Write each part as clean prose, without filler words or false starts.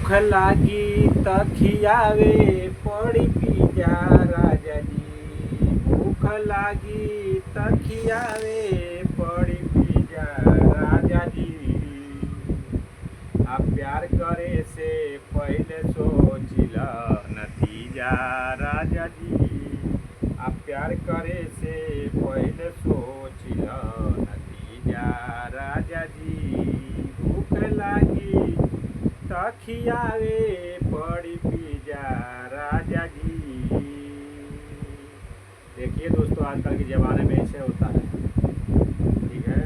भूख लागी त खियावे पड़ी पिजा राजा जी। भूख लागी त खियावे पड़ी पिजा राजा जी। आप प्यार करे से पहले सोचिला नतीजा राजा जी। आप प्यार करे से पहले सोचिला नतीजा राजा जी। भूख लागी त खियावे पड़ी पिजा राजा जी। देखिए दोस्तों, आजकल के ज़माने में ऐसे होता है, ठीक है।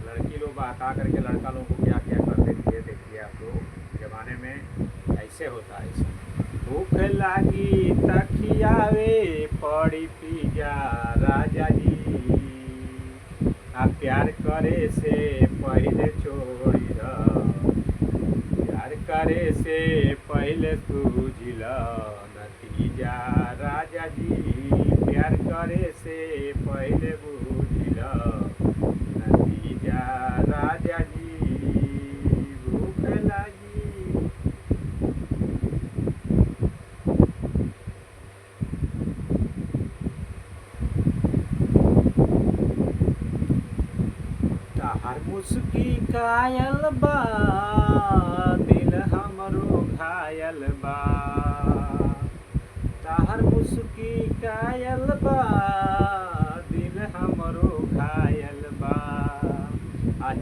लड़की लोग बहका करके लड़का लोगों को क्या क्या कर देती है। देखिए आप लोग, ज़माने में ऐसे होता है। ऐसे भूख लागी त खियावे पड़ी पिजा राजा जी। आप प्यार करे से पहले छोड़ी प्यार करे से पहले सूझिला नतीजा राजा जी। प्यार करे से पहले बुझिला नतीजा राजा जी। भूख लागी ताहर मुस्की कायल बा, दिल हमरो घायल बा। ताहर मुस्की कायल बा, दिल हमरो घायल बा।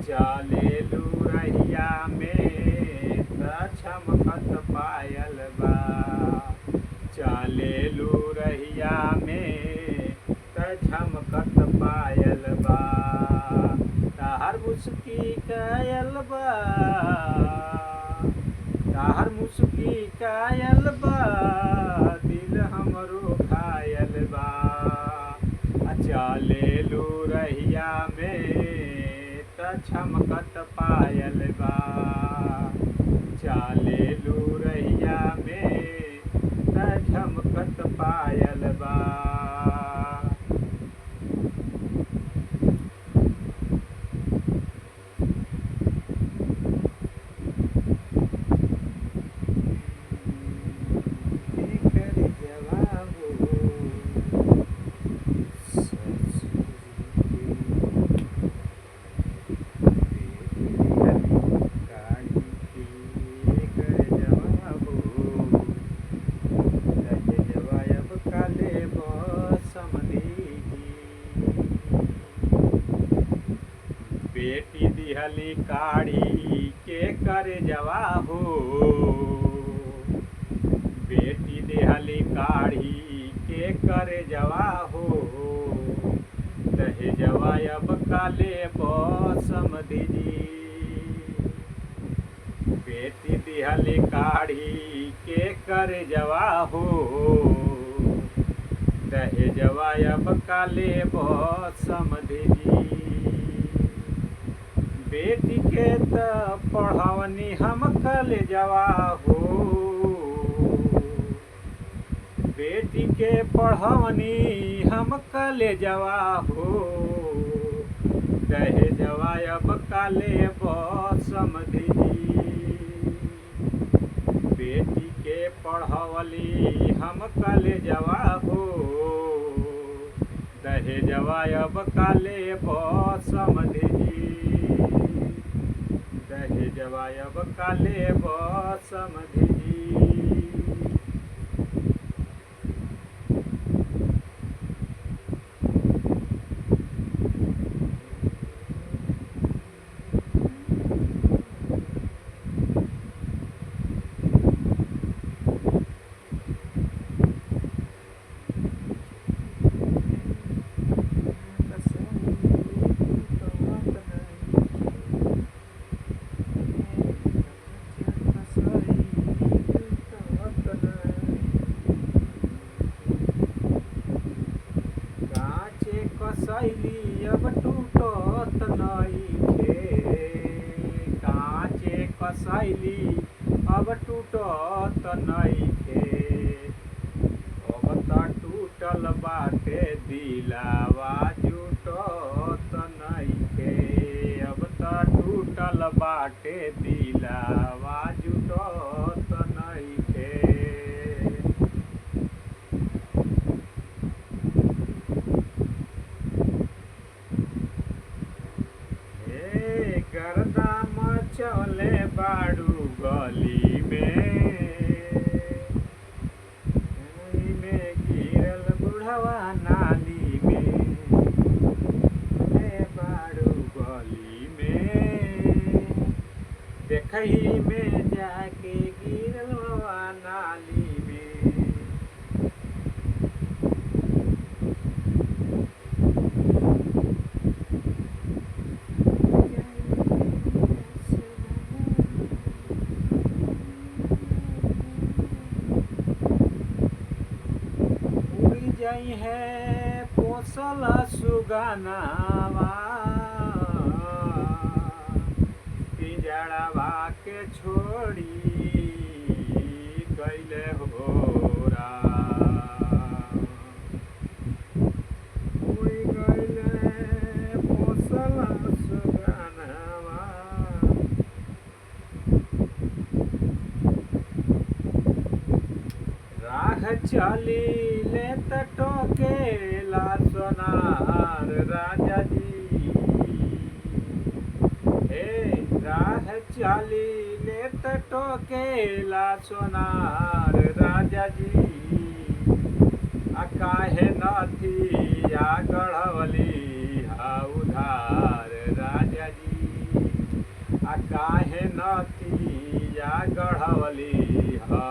चले लू रहिया में त छमकत पायल बा। चले लू रहिया में त झमकत पायल बा। ताहर मुस्की कायल बा, ताहर मुस्की कायल बा, दिल हमरो घायल बा। चले लू रहिया में त छमकत पायल बा। चले लू रहिया में त झमकत पायल बा। बेटी दिहली काढ़ी के करे जवा हो। बेटी दिहली काढ़ी के करे जवा हो। दहे जवा अब काले समधी जी। बेटी दिहली काढ़ी के करे जवा हो। दहे जवा अब काले समधी जी। बेटी के त पढ़वनी हम कल जवा हो। बेटी के पढ़वनी हम कल जवा हो। दहे जवा अब काले समधी जी। बेटी के पढ़वली हम कल जवा हो। दहे जवा अब काले समधी जी। दहे जवा अब काले समधी जी। कसैली अब टूटत नइखे। काचे कसैली अब टूटत नइखे। अब त टूटल बाटे दिलावा जुटत नइखे। अब त टूटल बाटे दिलावा जुटत में गिरल बुढ़वा नाली में, बाड़ू गली में, देखही में जाके गिरल नाली में। जाई है पोसल सुगनावा, पिंजड़वा के छोड़ी कैले होरा, उड़ी गइले पोसल सुगनावा। राह चली ले टोकेला सोनार राजा जी, हे राह चली ले टोकेला सोनार राजा जी। काहे नथिया गढ़वली हा उधार राजा जी, काहे नथिया गढ़वली हा